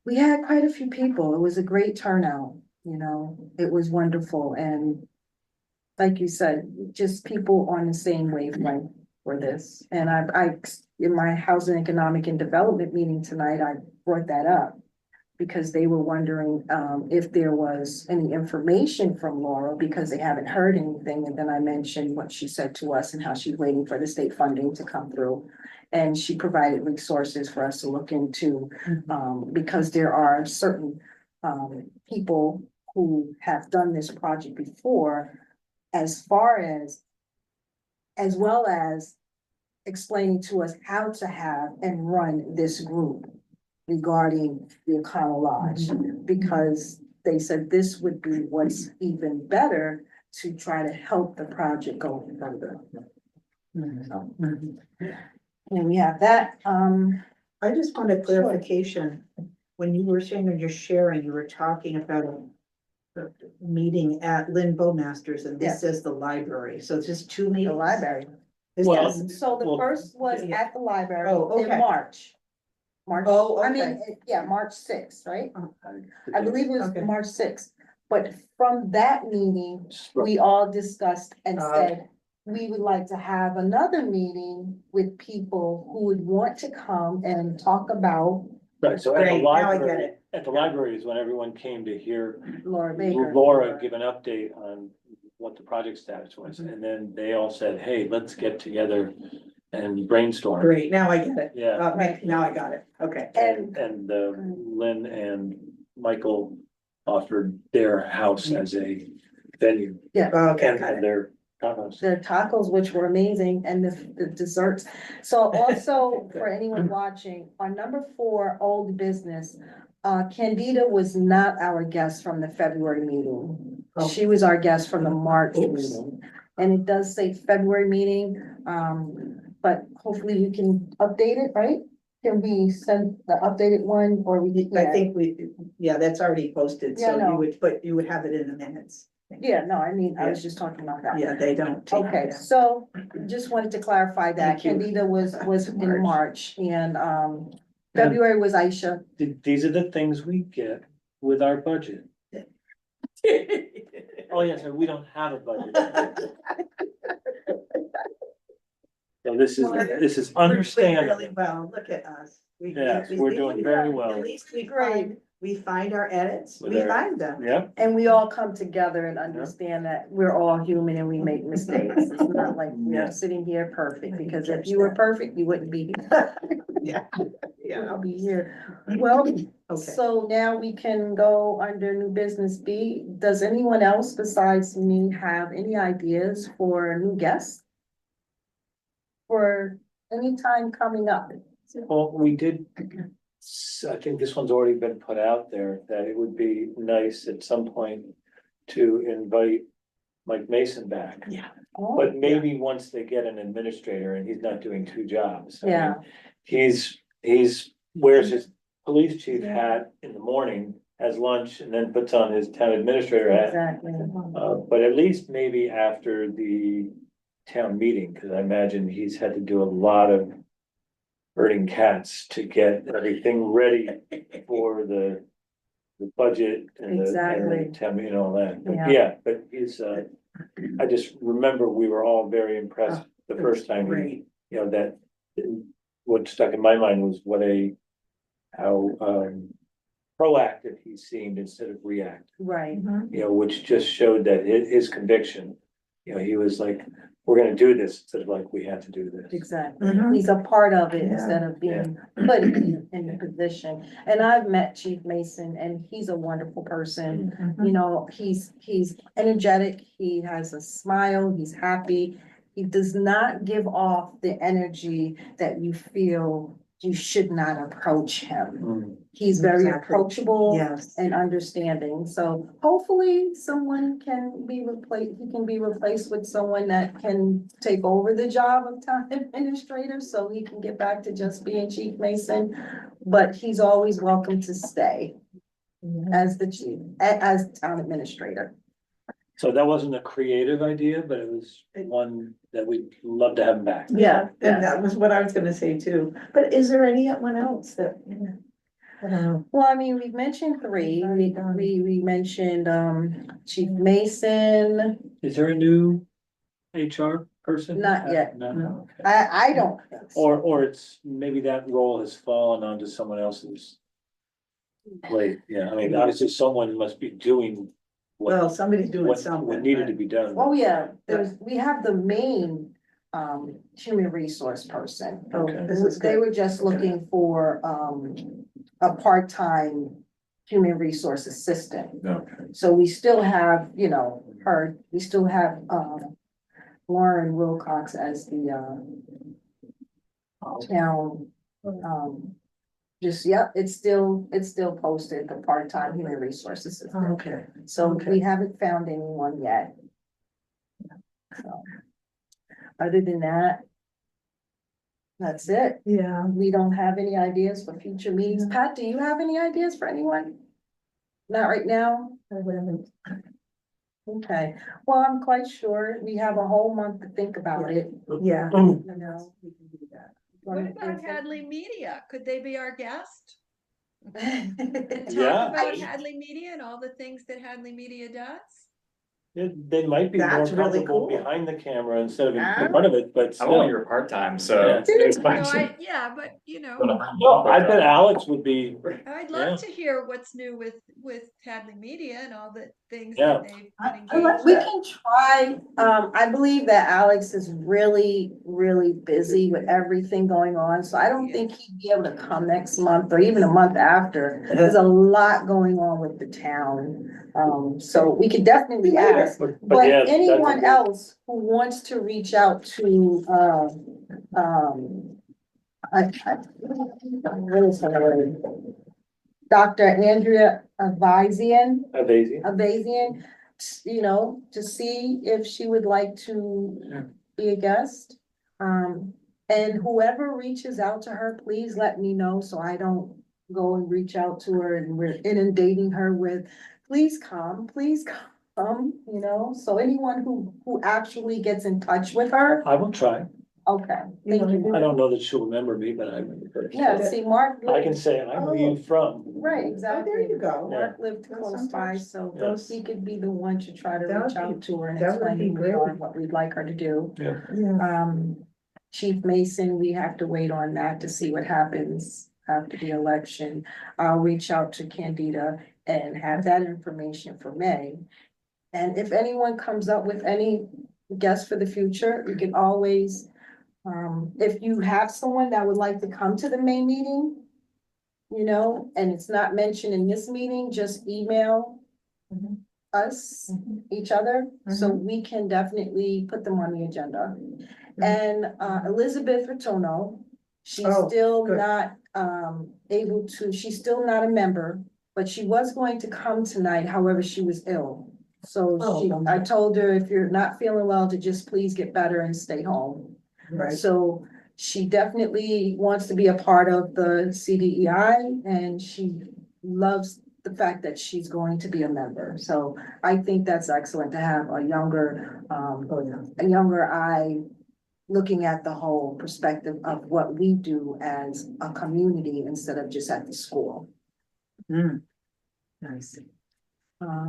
we had quite a few people, it was a great turnout, it was wonderful, and like you said, just people on the same wavelength for this. And in my housing economic and development meeting tonight, I brought that up because they were wondering, if there was any information from Laura because they haven't heard anything. And then I mentioned what she said to us and how she's waiting for the state funding to come through. And she provided resources for us to look into, because there are certain, people who have done this project before, as well as explaining to us how to have and run this group regarding the O'Connell Lodge, because they said this would be what's even better to try to help the project go further. So, and we have that, I just want a clarification. When you were saying or you're sharing, you were talking about a meeting at Lynn Bowmasters, and Yeah. this says the library, so it's just two the meetings. library. Well, Yes, so the well, first was yeah. at the library Oh, in okay. March. Oh, I mean, okay. yeah, March 6th, right? I I believe it was Okay. March 6th, but from that meeting, we all discussed and said, we would like to have another meeting with people who would want to come and talk about Right, so at the Great, now I get library, it. at the library is when everyone came to hear Laura Baker. Laura give an update on what the project status was, and then they all said, hey, let's get together and brainstorm. Great, now I get it. Yeah, Now I got it, okay. and Lynn and Michael offered their house as a venue, Okay, and got it. their condos. The tacos, which were amazing, and the desserts. So also, for anyone watching, on number 4, old business, Candida was not our guest from the February meeting. Oh. She was our guest from the March Oops. meeting. And it does say February meeting, but hopefully we can update it, right? Can we send the updated one or we? I think yeah, that's already posted, Yeah, I so know. you would, but you would have it in the minutes. Yeah, no, I mean, I was just talking about that. Yeah, they don't. take Okay, that. so just wanted to clarify that Thank you. Candida was in March. March and, February was Aisha. These are the things we get with our budget. Oh, yes, and we don't have a budget. So this is We're doing understandable. really well, look at us. Yes, we're doing very well. At least Great. we find our edits, With we our- find them. Yeah, And we all come together and understand that we're all human and we make mistakes. It's not like we Yeah. are sitting here perfect, because if you were perfect, you wouldn't be. Yeah, I'll be here. Well, okay. so now we can go under new business B. Does anyone else besides me have any ideas for new guests? For any time coming up? well, we did. I think this one's already been put out there, that it would be nice at some point to invite Mike Mason back. Yeah. Oh, But maybe once they get an administrator and he's not doing two jobs. I mean, Yeah. He's wears his police chief hat in the morning, has lunch, and then puts on his town administrator hat. Exactly. But at least maybe after the town meeting, because I imagine he's had to do a lot of herding cats to get everything ready for the budget and the Exactly. town meeting and all that. But Yeah. yeah, but he's, I just remember we were all very impressed the it first was time, great. you know, that what stuck in my mind was how proactive he seemed instead of reactive, Right, you know, which just showed that his conviction. You know, he was like, we're gonna do this instead of like, we have to do this. exactly. Mhm. He's a part of it Yeah. instead of being put in the position. And I've met Chief Mason and he's a wonderful person. Mhm. You know, he's energetic, he has a smile, he's happy. He does not give off the energy that you feel you should not approach him. Mm. He's very Exactly. approachable Yes. and understanding. So hopefully someone can be replaced, he can be replaced with someone that can take over the job of town administrator, so he can get back to just being Chief Mason. But he's always welcome to stay as the chief, as town administrator. So that wasn't a creative idea, but it was one that we'd love to have him back. Yeah, Yeah. and that was what I was gonna say too. But is there anyone else that, I don't know. Well, I mean, we mentioned three, we mentioned, Chief Mason, Is there a new HR person? Not yet. No, No. okay. I don't think so. Or it's, maybe that role has fallen onto someone else's plate. Yeah, I mean, obviously someone must be doing Well, somebody's doing what something. needed to be done. Oh, yeah, we have the main, human resource person. Oh, Okay. this is They good. were just looking for, a part-time human resource assistant. Okay. So we still have, you know, we still have, Lauren Wilcox as the, town, it's still posted, the part-time human resource assistant. Okay. So Okay. we haven't found anyone yet. So, other than that, that's it. Yeah. We don't have any ideas for future meetings. Pat, do you have any ideas for anyone? Not right now? I haven't. Okay, well, I'm quite sure we have a whole month to think about it, Yeah. you know. We can do that. What about Hadley Media? Could they be our guest? Hadley? And Yeah. talk about Hadley Media and all the things that Hadley Media does? They might be more That's really comfortable cool. behind the camera instead of in Ah. front of it, but I'm only still. here part-time, so. Yeah. it's No, fine. yeah, but you know, No, I bet Alex would be, I'd Yeah. love to hear what's new with Hadley Media and all the things Yeah. that they've I been like engaged We in. can try, I believe that Alex is really, really busy with everything going on, so I don't think he'd be able to come next month or even a month after. There's a lot going on with the town, so we could definitely ask. but But yeah. that's a anyone good- else who wants to reach out to, what is her name? Dr. Andrea Avazian. Avazian, you know, to see if she would like to be a guest. And whoever reaches out to her, please let me know so I don't go and reach out to her and we're inundating her with, please come, you know? So anyone who actually gets in touch with her, I will try. okay, thank you. I don't know that she'll remember me, but I. Yeah, see, Mark. I can say, I know you from. Right, Oh, exactly. there you go. Mark lived Well, close by, sometimes so those- he could be the one to try to That reach would out be- to her and that would explain be who we are great. and what we'd like her to do. Yeah. Yeah, Chief Mason, we have to wait on that to see what happens after the election. I'll reach out to Candida and have that information for May. And if anyone comes up with any guests for the future, you can always, if you have someone that would like to come to the May meeting, you know, and it's not mentioned in this meeting, just email Mhm. us, Mhm. each other, so we can definitely put them on the agenda. Mhm. And Elizabeth Ratono, she's Oh, still good. not able to, she's still not a member, but she was going to come tonight, however, she was ill. So Oh, I told her, if you're not feeling well, to just please get better and stay home. right. So she definitely wants to be a part of the CDEI and she loves the fact that she's going to be a member. So I think that's excellent to have a younger, Oh, yeah. a younger eye looking at the whole perspective of what we do as a community instead of just at the school. Mm. Nice.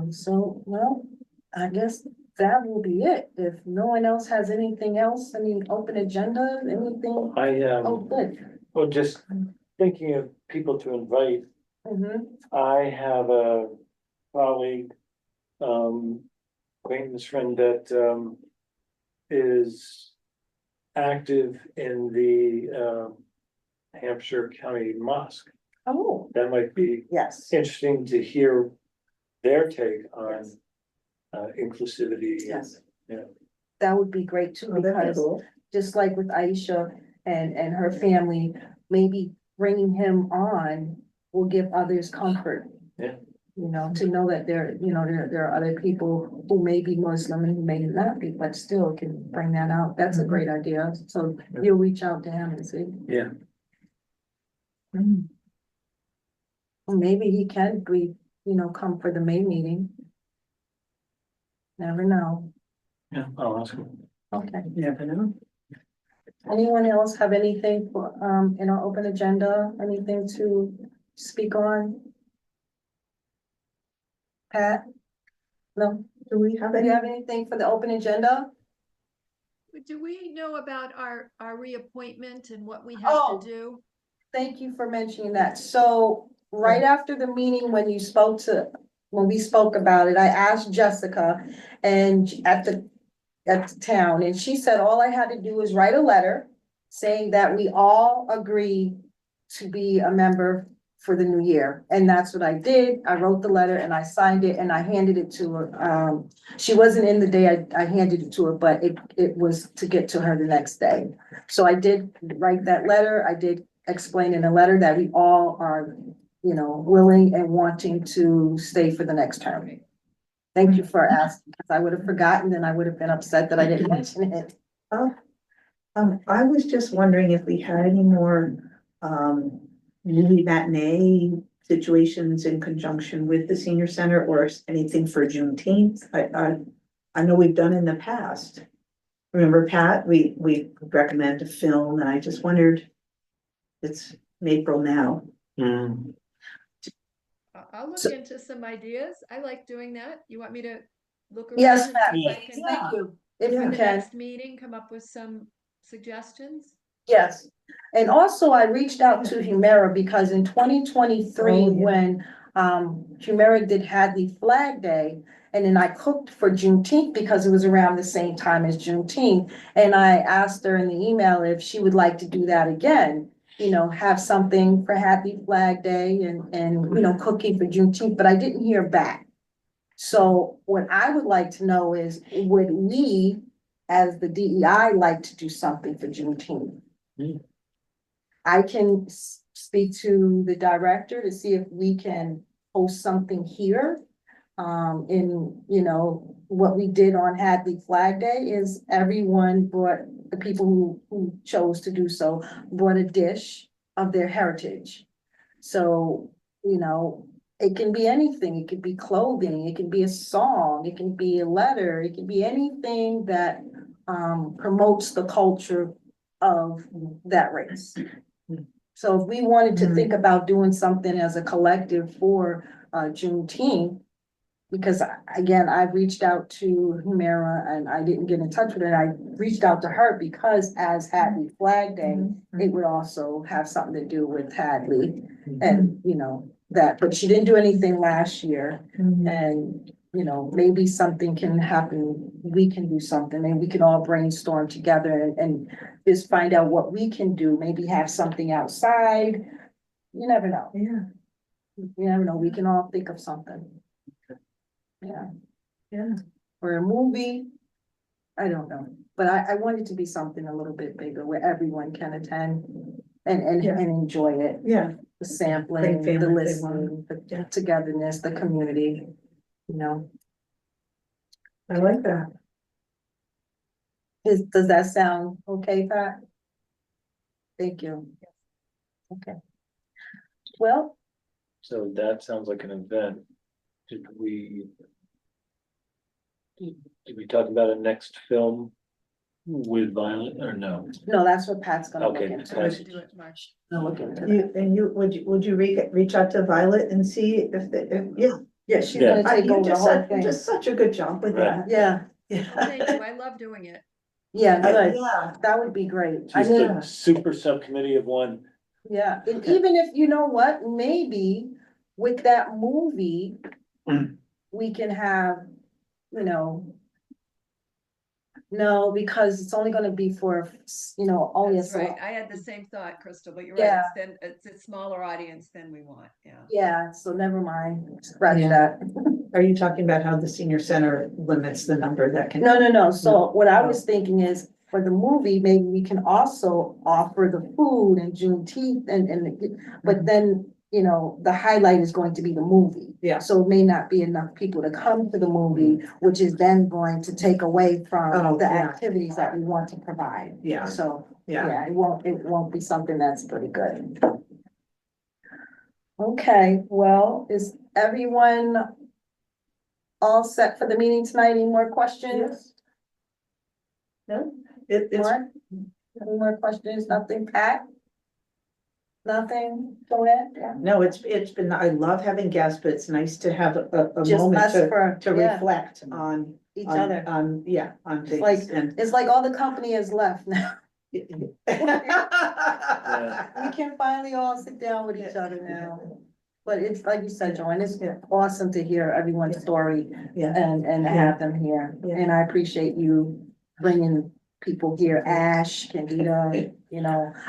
So, well, I guess that will be it. If no one else has anything else, any open agenda, anything, I, oh, good. well, just thinking of people to invite, Mhm. I have a colleague, acquaintance friend that, is active in the, Hampshire County Mosque. Oh, That might be yes, interesting to hear their take on, Yes. inclusivity. yes. Yeah. That would be great too, Oh, that'd be because cool. just like with Aisha and her family, maybe bringing him on will give others comfort. Yeah. You know, to know that there, you know, there are other people who may be Muslim and who may not be, but still can bring that out. That's a great idea. So you'll reach out to him and see. Yeah. Mm. Or maybe he can be, you know, come for the May meeting. Never know. Yeah, I'll ask him. Okay. You never know. Anyone else have anything for, in our open agenda, anything to speak on? Pat? No, Do we have do any? you have anything for the open agenda? Do we know about our reappointment and what we Oh. have to do? Thank you for mentioning that. So right after the meeting, when we spoke about it, I asked Jessica and at the town, and she said all I had to do was write a letter saying that we all agree to be a member for the new year. And that's what I did. I wrote the letter and I signed it and I handed it to her. She wasn't in the day I handed it to her, but it was to get to her the next day. So I did write that letter. I did explain in a letter that we all are, you know, willing and wanting to stay for the next term. Thank you for asking, because I would have forgotten and I would have been upset that I didn't mention it. I was just wondering if we had any more, movie matinee situations in conjunction with the senior center or anything for Juneteenth. I know we've done in the past. Remember, Pat, we recommend a film and I just wondered, it's April now. Mm. I'll look So- into some ideas. I like doing that. You want me to look around? Yes, and Pat, see if I please, can, thank you. If Yeah. you For the can, next meeting, come up with some suggestions? yes. And also I reached out to Humira because in twenty twenty-three, Oh, yeah. when Humira had the Flag Day, and then I cooked for Juneteenth because it was around the same time as Juneteenth. And I asked her in the email if she would like to do that again, you know, have something for Happy Flag Day and, you know, cooking for Juneteenth, but I didn't hear back. So what I would like to know is, would we, as the DEI, like to do something for Juneteenth? Hmm. I can speak to the director to see if we can host something here. What we did on Hadley Flag Day is everyone brought, the people who chose to do so, brought a dish of their heritage. So, it can be anything. It could be clothing, it can be a song, it can be a letter, it can be anything that promotes the culture of that race. So if we wanted to think about doing something as a collective for Juneteenth, because again, I've reached out to Humira and I didn't get in touch with her. I reached out to her because as Hadley Flag Day, it would also have something to do with Hadley and, that, but she didn't do anything last year. And, maybe something can happen, we can do something, and we can all brainstorm together and just find out what we can do, maybe have something outside. You never know. Yeah, You never know. We can all think of something. Yeah, yeah. or a movie. I don't know, but I want it to be something a little bit bigger where everyone can attend and Yeah. enjoy it. Yeah, The sampling, Bring the families they want. listening, the Yeah. togetherness, the community, I like that. Does that sound okay, Pat? Thank you. Okay. Well, So that sounds like an event. Did we talk about a next film with Violet or no? no, that's what Pat's gonna look Okay, into. Pat's- To do it March. Gonna look into that. Would you reach out to Violet and see yeah. Yeah, she's Yeah. gonna take You over the just whole said, you thing. just such a good job with Right. that. Yeah, Thank you, Yeah. I love doing it. yeah, good. Yeah. That would be great. I Just mean, a super subcommittee of one. yeah, and even if, you know what, maybe with that movie, we can have, no, because it's only gonna be for, only a That's right, select. I had the same thought, Crystal, but you're Yeah. right, then it's a smaller audience than we want, yeah. Yeah, so never mind, scratch Yeah. that. Are you talking about how the senior center limits the number that can? No, so what I was thinking is, for the movie, maybe we can also offer the food and Juneteenth but then, the highlight is going to be the movie. Yeah. So it may not be enough people to come to the movie, which is then going to take away from Oh, the yeah. activities that we want to provide. Yeah. So, Yeah, yeah, it won't be something that's pretty good. Okay, well, is everyone all set for the meeting tonight? Any more questions? no, it's, Mark? Any more questions? Nothing, Pat? Nothing, Joanne? Yeah. no, it's been, I love having guests, but it's nice to have a Just moment us to yeah, reflect on. each on- other. On, yeah, on It's like- things and. It's like all the company has left now. We Yeah. can finally all sit down with each other now. But it's like you said, Joanne, it's awesome to hear everyone's story Yeah, and have them here. Yeah. And I appreciate you bringing people here, Ash, Candida,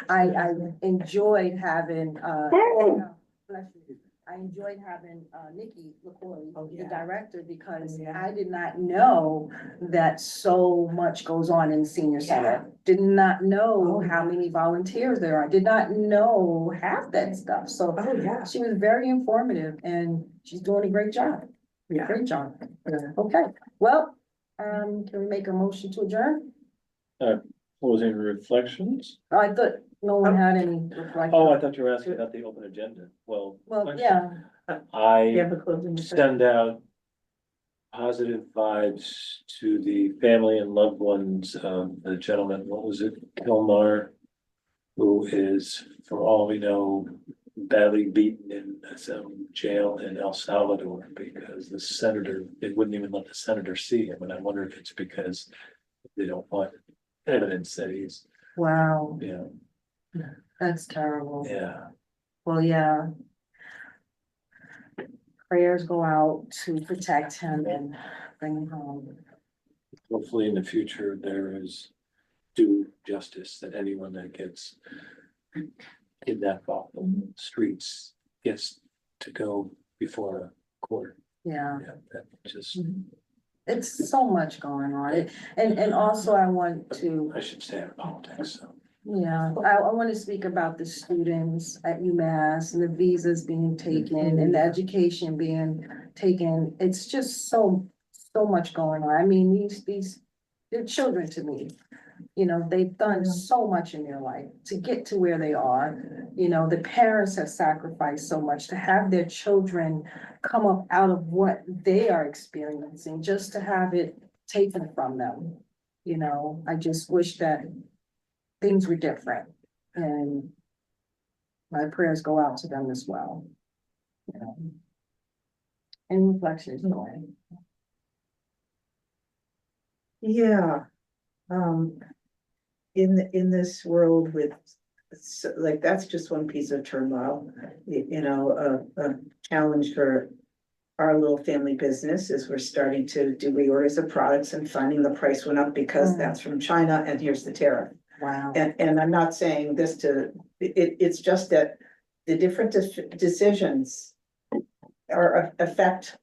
I enjoyed having, bless you. I enjoyed having, Nikki LaCory, Oh, the yeah. director, because Yeah. I did not know that so much goes on in senior center. Did not know Oh, how yeah. many volunteers there are, did not know half that stuff, so oh, yeah, she was very informative and she's doing a great job, yeah. great job. Yeah. Okay, well, can we make a motion to adjourn? Closing reflections? Oh, I thought no one had any reflection. Oh, I thought you were asking about the open agenda. Well. Well, yeah, You I have a closing. send out positive vibes to the family and loved ones of the gentleman, what was it, Kilmar, who is, for all we know, badly beaten in some jail in El Salvador because the senator, they wouldn't even let the senator see him, and I wonder if it's because they don't want evidence that he's, wow, that's that's terrible. yeah. Well, yeah. Prayers go out to protect him and bring him home. Hopefully in the future, there is due justice that anyone that gets kidnapped off the streets gets to go before a court. Yeah, Yeah, that just, it's so much going on. And also I want to, I should stay out of politics, so. Yeah, I want to speak about the students at UMass and the visas being taken and the education being taken. It's just so much going on. I mean, they're children to me. You know, they've done so much in their life to get to where they are. You know, the parents have sacrificed so much to have their children come up out of what they are experiencing, just to have it taken from them. You know, I just wish that things were different, and my prayers go out to them as well. You know. Any reflections, Joanne? Yeah. In this world with, like, that's just one piece of turmoil. You know, a challenge for our little family business is we're starting to do reorders of products and finding the price went up because that's from China and here's the tariff. Wow. And I'm not saying this to, it's just that the different decisions affect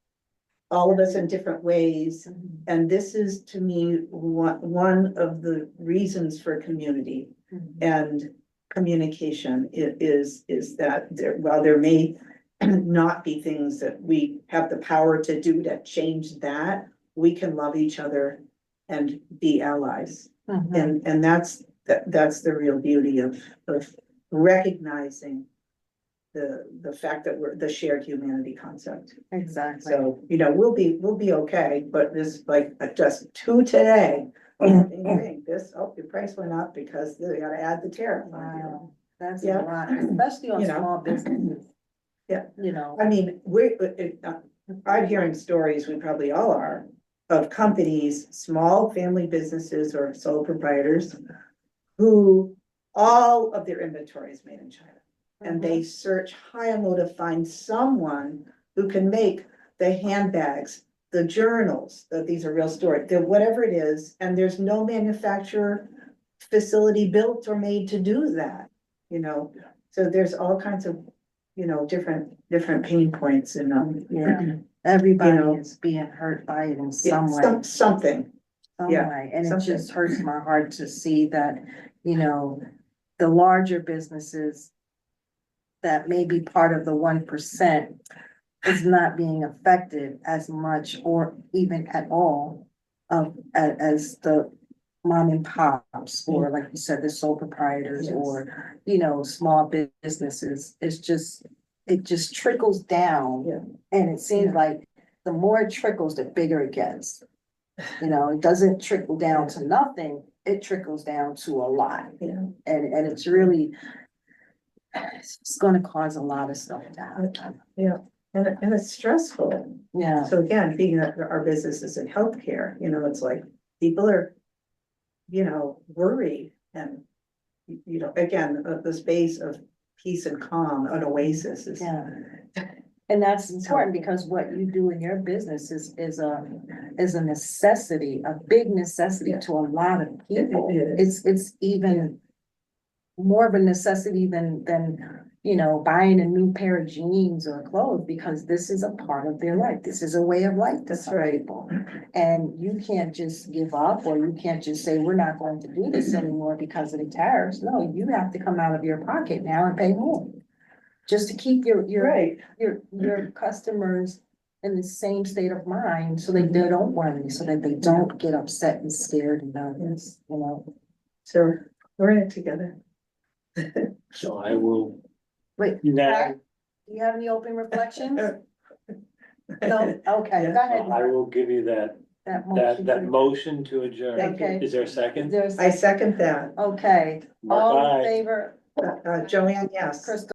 all of us in different ways. And this is, to me, one of the reasons for community and communication is that while there may not be things that we have the power to do to change that, we can love each other and be allies. And that's the real beauty of recognizing the fact that we're the shared humanity concept. Exactly. So, you know, we'll be okay, but this, like, just to today, this, oh, your price went up because they gotta add the tariff. Wow, that's a Yeah. lot, especially on You know. small businesses. Yeah. You know. I mean, I'm hearing stories, we probably all are, of companies, small family businesses or sole proprietors, who all of their inventory is made in China. And they search high and low to find someone who can make the handbags, the journals, that these are real stories, whatever it is, and there's no manufacturer facility built or made to do that, you know? So there's all kinds of, you know, different pain points and, Yeah, everybody You know. is being hurt by it in some way. something. yeah, Way, and it something. just hurts my heart to see that, you know, the larger businesses that may be part of the 1% is not being affected as much or even at all as the mom and pops, or like you said, the sole proprietors, Yes. or, you know, small businesses. It just trickles down. Yeah. And it seems like the more it trickles, the bigger it gets. You know, it doesn't trickle down to nothing, it trickles down to a lot. Yeah. And it's really, it's gonna cause a lot of stuff to happen. And it's stressful. Yeah, So again, being that our business is in healthcare, you know, it's like people are, you know, worried and, you know, again, the space of peace and calm, an oasis is. yeah. And that's important because what you do in your business is a necessity, a big necessity Yeah. to a lot of people. It is. It's even more of a necessity than, you know, buying a new pair of jeans or clothes, because this is a part of their life. This is a way of life to That's some right. people. And you can't just give up, or you can't just say, we're not going to do this anymore because of the tariffs. No, you have to come out of your pocket now and pay more. Just to keep your Right, your customers in the same state of mind, so they don't worry, so that they don't get upset and scared and nervous, you know. so we're in it together. So I will. Wait, Now, Pat, do you have any open reflections? No, okay, Yeah. go ahead. I will give you that motion to adjourn. Thank you. Okay. Is there a second? There's, I second that. okay, Mark, all in aye. favor, Joanne, yes. Crystal?